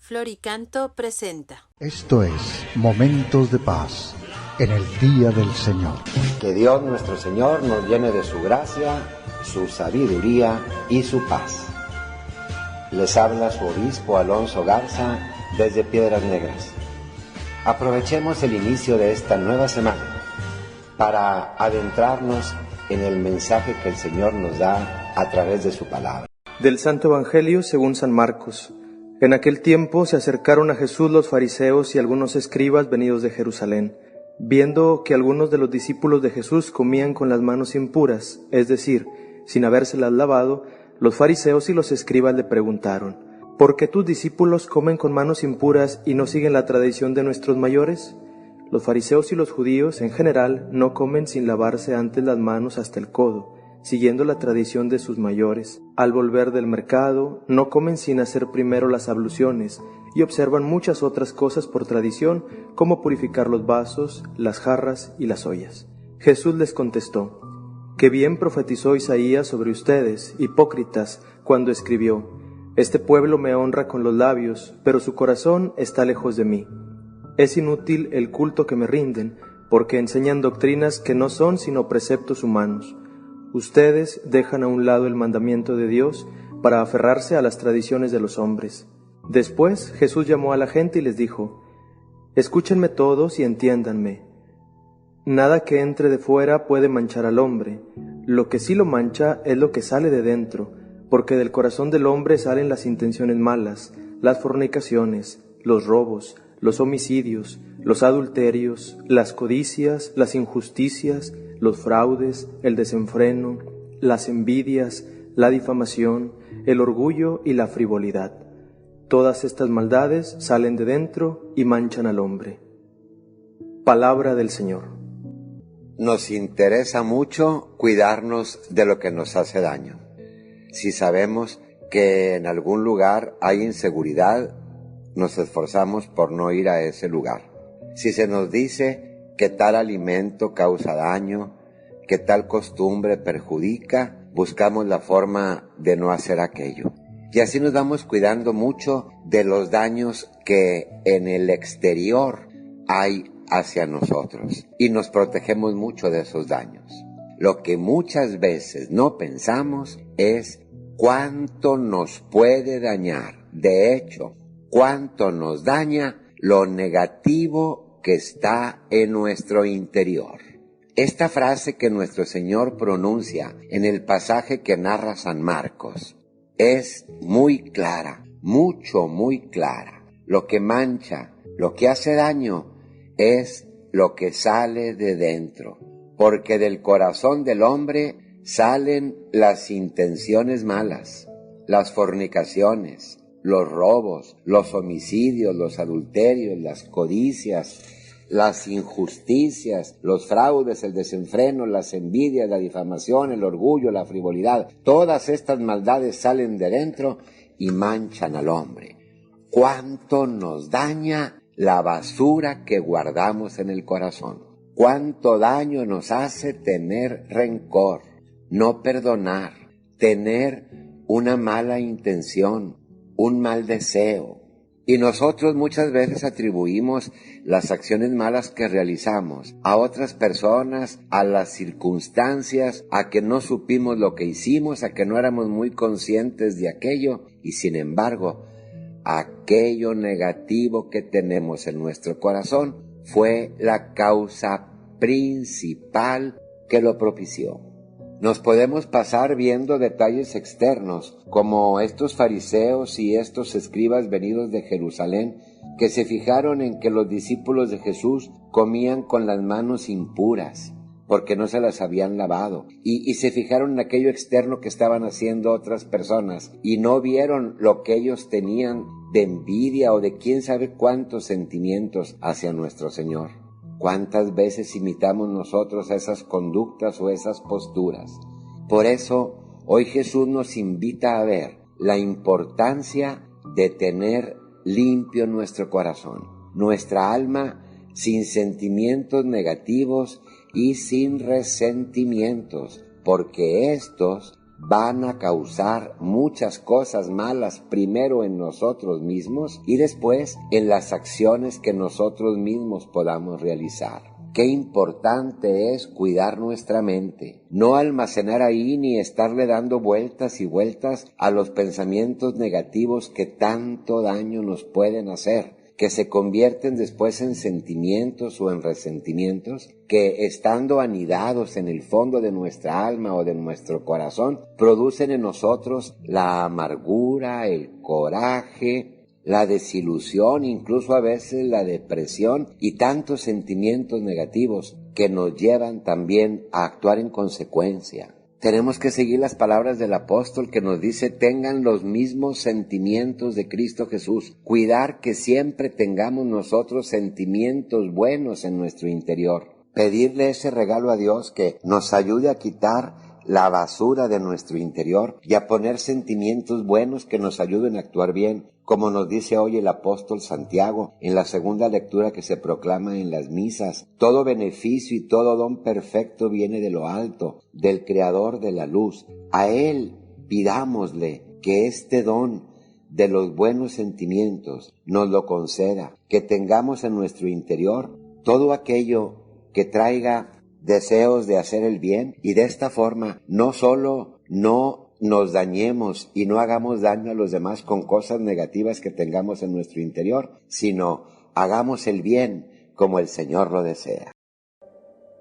Floricanto presenta. Esto es Momentos de Paz en el Día del Señor. Que Dios nuestro Señor nos llene de su gracia, su sabiduría y su paz. Les habla su obispo Alonso Garza desde Piedras Negras. Aprovechemos el inicio de esta nueva semana para adentrarnos en el mensaje que el Señor nos da a través de su palabra. Del Santo Evangelio según San Marcos. En aquel tiempo se acercaron a Jesús los fariseos y algunos escribas venidos de Jerusalén, viendo que algunos de los discípulos de Jesús comían con las manos impuras, es decir, sin habérselas lavado. Los fariseos y los escribas le preguntaron: ¿por qué tus discípulos comen con manos impuras y no siguen la tradición de nuestros mayores? Los fariseos y los judíos en general no comen sin lavarse antes las manos hasta el codo, siguiendo la tradición de sus mayores. Al volver del mercado, no comen sin hacer primero las abluciones, y observan muchas otras cosas por tradición, como purificar los vasos, las jarras y las ollas. Jesús les contestó: «Qué bien profetizó Isaías sobre ustedes, hipócritas, cuando escribió: Este pueblo me honra con los labios, pero su corazón está lejos de mí. Es inútil el culto que me rinden, porque enseñan doctrinas que no son sino preceptos humanos. Ustedes dejan a un lado el mandamiento de Dios para aferrarse a las tradiciones de los hombres». Después Jesús llamó a la gente y les dijo: «Escúchenme todos y entiéndanme. Nada que entre de fuera puede manchar al hombre. Lo que sí lo mancha es lo que sale de dentro, porque del corazón del hombre salen las intenciones malas, las fornicaciones, los robos, los homicidios, los adulterios, las codicias, las injusticias, los fraudes, el desenfreno, las envidias, la difamación, el orgullo y la frivolidad. Todas estas maldades salen de dentro y manchan al hombre». Palabra del Señor. Nos interesa mucho cuidarnos de lo que nos hace daño. Si sabemos que en algún lugar hay inseguridad, nos esforzamos por no ir a ese lugar. Si se nos dice que tal alimento causa daño, que tal costumbre perjudica, buscamos la forma de no hacer aquello. Y así nos vamos cuidando mucho de los daños que en el exterior hay hacia nosotros, y nos protegemos mucho de esos daños. Lo que muchas veces no pensamos es cuánto nos puede dañar, de hecho, cuánto nos daña lo negativo que está en nuestro interior. Esta frase que nuestro Señor pronuncia en el pasaje que narra San Marcos es muy clara, muy clara. Lo que mancha, lo que hace daño, es lo que sale de dentro, porque del corazón del hombre salen las intenciones malas, las fornicaciones, los robos, los homicidios, los adulterios, las codicias, las injusticias, los fraudes, el desenfreno, las envidias, la difamación, el orgullo, la frivolidad. Todas estas maldades salen de dentro y manchan al hombre. ¿Cuánto nos daña la basura que guardamos en el corazón? ¿Cuánto daño nos hace tener rencor, no perdonar, tener una mala intención, un mal deseo? Y nosotros muchas veces atribuimos las acciones malas que realizamos a otras personas, a las circunstancias, a que no supimos lo que hicimos, a que no éramos muy conscientes de aquello, y sin embargo, aquello negativo que tenemos en nuestro corazón fue la causa principal que lo propició. Nos podemos pasar viendo detalles externos, como estos fariseos y estos escribas venidos de Jerusalén, que se fijaron en que los discípulos de Jesús comían con las manos impuras, porque no se las habían lavado, y se fijaron en aquello externo que estaban haciendo otras personas, y no vieron lo que ellos tenían de envidia o de quién sabe cuántos sentimientos hacia nuestro Señor. ¿Cuántas veces imitamos nosotros esas conductas o esas posturas? Por eso, hoy Jesús nos invita a ver la importancia de tener limpio nuestro corazón, nuestra alma, sin sentimientos negativos y sin resentimientos, porque estos van a causar muchas cosas malas, primero en nosotros mismos y después en las acciones que nosotros mismos podamos realizar. Qué importante es cuidar nuestra mente, no almacenar ahí ni estarle dando vueltas y vueltas a los pensamientos negativos que tanto daño nos pueden hacer, que se convierten después en sentimientos o en resentimientos que, estando anidados en el fondo de nuestra alma o de nuestro corazón, producen en nosotros la amargura, el coraje, la desilusión, incluso a veces la depresión y tantos sentimientos negativos que nos llevan también a actuar en consecuencia. Tenemos que seguir las palabras del apóstol que nos dice: tengan los mismos sentimientos de Cristo Jesús. Cuidar que siempre tengamos nosotros sentimientos buenos en nuestro interior. Pedirle ese regalo a Dios que nos ayude a quitar la basura de nuestro interior y a poner sentimientos buenos que nos ayuden a actuar bien, como nos dice hoy el apóstol Santiago en la segunda lectura que se proclama en las misas. Todo beneficio y todo don perfecto viene de lo alto, del Creador de la luz. A Él pidámosle que este don de los buenos sentimientos nos lo conceda, que tengamos en nuestro interior todo aquello que traiga deseos de hacer el bien, y de esta forma no solo no nos dañemos y no hagamos daño a los demás con cosas negativas que tengamos en nuestro interior, sino hagamos el bien como el Señor lo desea.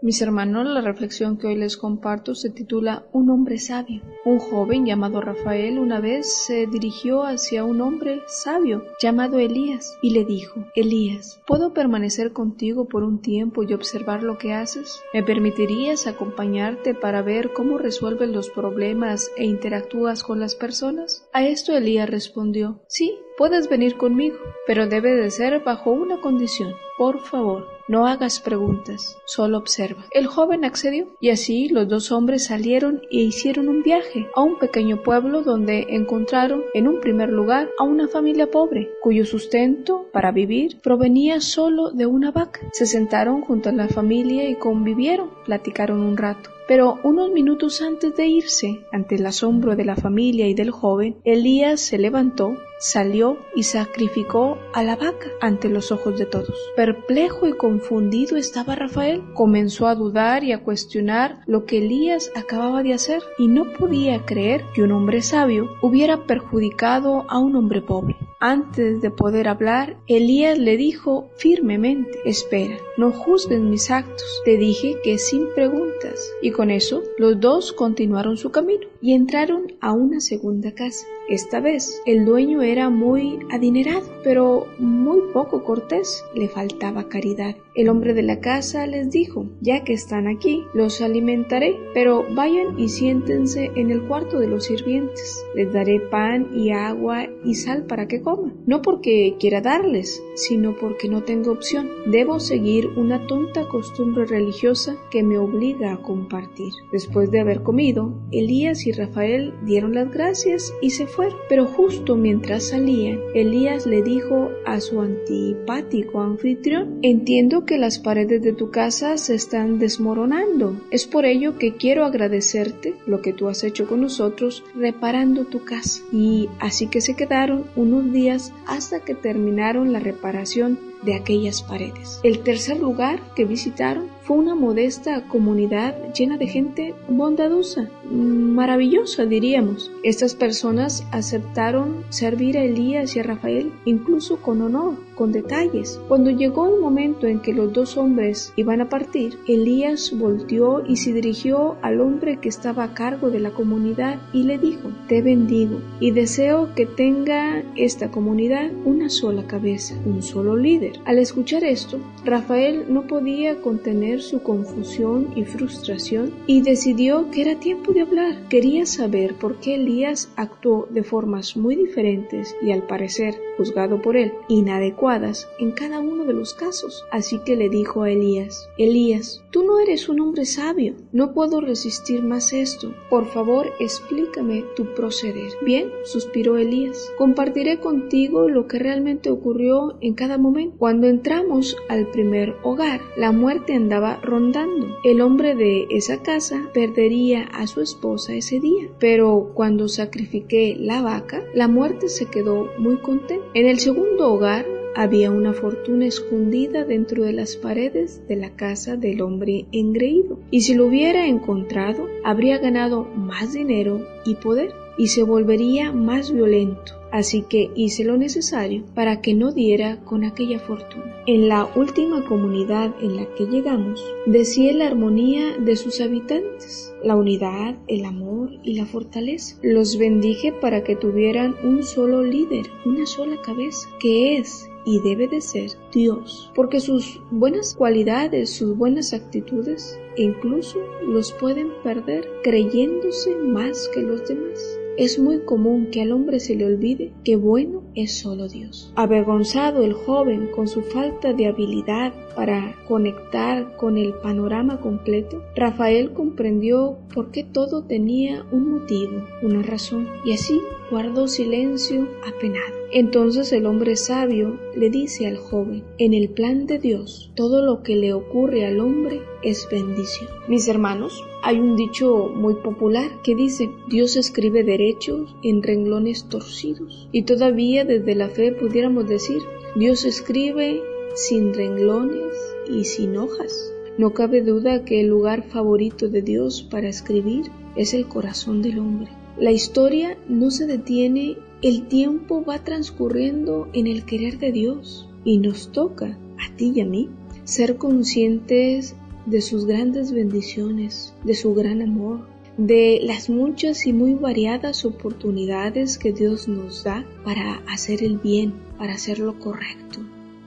Mis hermanos, la reflexión que hoy les comparto se titula Un hombre sabio. Un joven llamado Rafael una vez se dirigió hacia un hombre sabio llamado Elías y le dijo: Elías, ¿puedo permanecer contigo por un tiempo y observar lo que haces? ¿Me permitirías acompañarte para ver cómo resuelves los problemas e interactúas con las personas? A esto Elías respondió: sí, puedes venir conmigo, pero debe de ser bajo una condición. Por favor, no hagas preguntas, solo observa. El joven accedió, y así los dos hombres salieron e hicieron un viaje a un pequeño pueblo donde encontraron, en un primer lugar, a una familia pobre, cuyo sustento para vivir provenía solo de una vaca. Se sentaron junto a la familia y convivieron, platicaron un rato. Pero unos minutos antes de irse, ante el asombro de la familia y del joven, Elías se levantó, salió y sacrificó a la vaca ante los ojos de todos. Perplejo y confundido estaba Rafael. Comenzó a dudar y a cuestionar lo que Elías acababa de hacer, y no podía creer que un hombre sabio hubiera perjudicado a un hombre pobre. Antes de poder hablar, Elías le dijo firmemente: espera, no juzgues mis actos, te dije que sin preguntas. Y con eso, los dos continuaron su camino y entraron a una segunda casa. Esta vez, el dueño era muy adinerado, pero muy poco cortés, le faltaba caridad. El hombre de la casa les dijo: ya que están aquí, los alimentaré, pero vayan y siéntense en el cuarto de los sirvientes. Les daré pan y agua y sal para que coman. No porque quiera darles, sino porque no tengo opción. Debo seguir una tonta costumbre religiosa que me obliga a compartir. Después de haber comido, Elías y Rafael dieron las gracias y se fueron. Pero justo mientras salían, Elías le dijo a su antipático anfitrión: entiendo que las paredes de tu casa se están desmoronando. Es por ello que quiero agradecerte lo que tú has hecho con nosotros reparando tu casa. Y así que se quedaron unos días hasta que terminaron la reparación de aquellas paredes. El tercer lugar que visitaron fue una modesta comunidad llena de gente bondadosa, maravillosa diríamos. Estas personas aceptaron servir a Elías y a Rafael incluso con honor, con detalles. Cuando llegó el momento en que los dos hombres iban a partir, Elías volteó y se dirigió al hombre que estaba a cargo de la comunidad y le dijo: te bendigo y deseo que tenga esta comunidad una sola cabeza, un solo líder. Al escuchar esto, Rafael no podía contener su confusión y frustración y decidió que era tiempo de hablar. Quería saber por qué Elías actuó de formas muy diferentes y, al parecer, juzgado por él, inadecuadas en cada uno de los casos. Así que le dijo a Elías: Elías, tú no eres un hombre sabio, No puedo resistir más esto. Por favor, explícame tu proceder. Bien, suspiró Elías. Compartiré contigo lo que realmente ocurrió en cada momento. Cuando entramos al primer hogar, la muerte andaba rondando. El hombre de esa casa perdería a su esposa ese día. Pero cuando sacrifiqué la vaca, la muerte se quedó muy contenta. En el segundo hogar, había una fortuna escondida dentro de las paredes de la casa del hombre engreído, y si lo hubiera encontrado, habría ganado más dinero y poder, y se volvería más violento. Así que hice lo necesario para que no diera con aquella fortuna. En la última comunidad en la que llegamos, deseé la armonía de sus habitantes, la unidad, el amor y la fortaleza. Los bendije para que tuvieran un solo líder, una sola cabeza, que es y debe de ser Dios, porque sus buenas cualidades, sus buenas actitudes, incluso los pueden perder creyéndose más que los demás. Es muy común que al hombre se le olvide que bueno es solo Dios. Avergonzado el joven con su falta de habilidad para conectar con el panorama completo, Rafael comprendió por qué todo tenía un motivo, una razón, y así guardó silencio apenado. Entonces el hombre sabio le dice al joven: en el plan de Dios, todo lo que le ocurre al hombre es bendición. Mis hermanos, hay un dicho muy popular que dice: Dios escribe derechos en renglones torcidos. Y todavía desde la fe pudiéramos decir: Dios escribe sin renglones y sin hojas. No cabe duda que el lugar favorito de Dios para escribir es el corazón del hombre. La historia no se detiene, el tiempo va transcurriendo en el querer de Dios, y nos toca, a ti y a mí, ser conscientes de sus grandes bendiciones, de su gran amor, de las muchas y muy variadas oportunidades que Dios nos da para hacer el bien, para hacer lo correcto,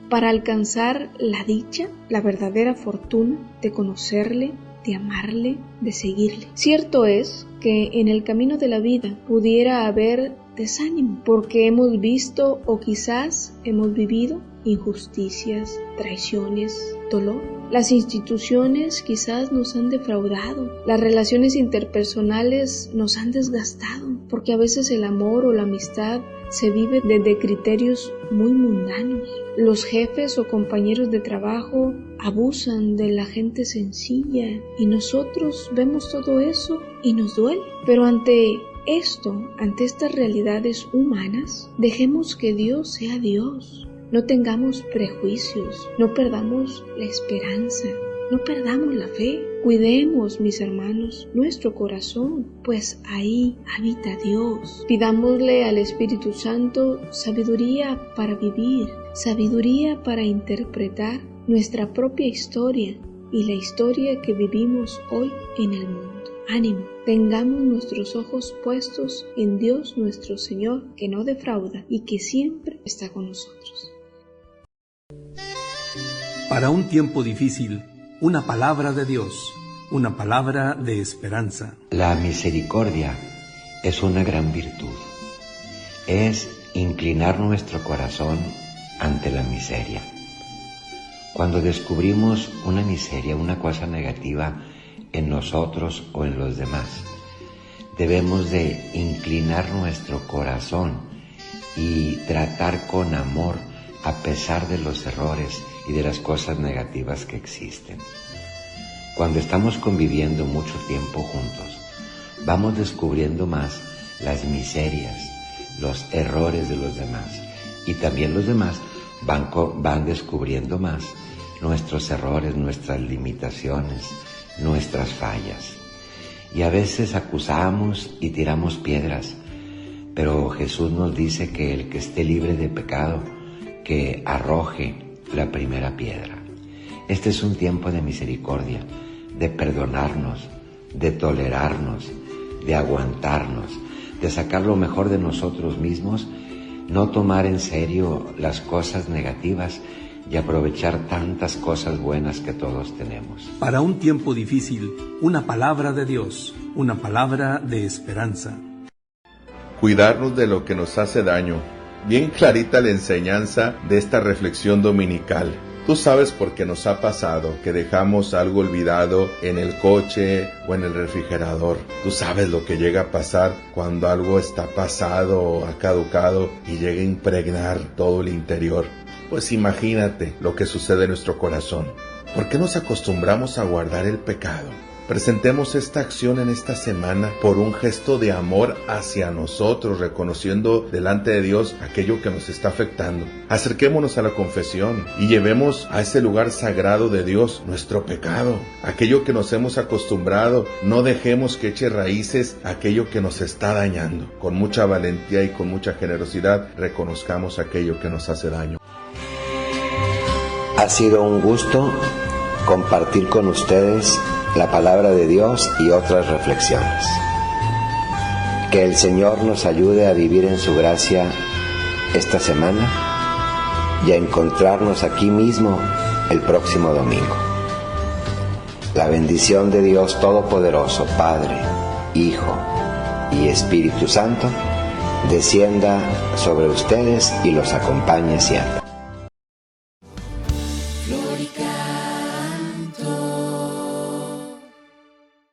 para alcanzar la dicha, la verdadera fortuna de conocerle, de amarle, de seguirle. Cierto es que en el camino de la vida pudiera haber desánimo, porque hemos visto o quizás hemos vivido injusticias, traiciones, dolor. Las instituciones quizás nos han defraudado, las relaciones interpersonales nos han desgastado, porque a veces el amor o la amistad se vive desde criterios muy mundanos. Los jefes o compañeros de trabajo abusan de la gente sencilla y nosotros vemos todo eso y nos duele. Pero ante estas realidades humanas, dejemos que Dios sea Dios. No tengamos prejuicios, no perdamos la esperanza, no perdamos la fe. Cuidemos, mis hermanos, nuestro corazón, pues ahí habita Dios. Pidámosle al Espíritu Santo sabiduría para vivir, sabiduría para interpretar nuestra propia historia y la historia que vivimos hoy en el mundo. Ánimo, tengamos nuestros ojos puestos en Dios nuestro Señor, que no defrauda y que siempre está con nosotros. Para un tiempo difícil, una palabra de Dios, una palabra de esperanza. La misericordia es una gran virtud. Es inclinar nuestro corazón ante la miseria. Cuando descubrimos una miseria, una cosa negativa en nosotros o en los demás, debemos de inclinar nuestro corazón y tratar con amor a pesar de los errores y de las cosas negativas que existen. Cuando estamos conviviendo mucho tiempo juntos, vamos descubriendo más las miserias, los errores de los demás, y también los demás van descubriendo más nuestros errores, nuestras limitaciones, nuestras fallas. Y a veces acusamos y tiramos piedras, pero Jesús nos dice que el que esté libre de pecado, que arroje la primera piedra. Este es un tiempo de misericordia, de perdonarnos, de tolerarnos, de aguantarnos, de sacar lo mejor de nosotros mismos, no tomar en serio las cosas negativas y aprovechar tantas cosas buenas que todos tenemos. Para un tiempo difícil, una palabra de Dios, una palabra de esperanza. Cuidarnos de lo que nos hace daño. Bien clarita la enseñanza de esta reflexión dominical. Tú sabes porque nos ha pasado que dejamos algo olvidado en el coche o en el refrigerador. Tú sabes lo que llega a pasar cuando algo está pasado o ha caducado y llega a impregnar todo el interior. Pues imagínate lo que sucede en nuestro corazón. ¿Por qué nos acostumbramos a guardar el pecado? Presentemos esta acción en esta semana por un gesto de amor hacia nosotros, reconociendo delante de Dios aquello que nos está afectando. Acerquémonos a la confesión y llevemos a ese lugar sagrado de Dios nuestro pecado, aquello que nos hemos acostumbrado. No dejemos que eche raíces aquello que nos está dañando. Con mucha valentía y con mucha generosidad reconozcamos aquello que nos hace daño. Ha sido un gusto compartir con ustedes la palabra de Dios y otras reflexiones. Que el Señor nos ayude a vivir en su gracia esta semana y a encontrarnos aquí mismo el próximo domingo. La bendición de Dios Todopoderoso, Padre, Hijo y Espíritu Santo, descienda sobre ustedes y los acompañe siempre.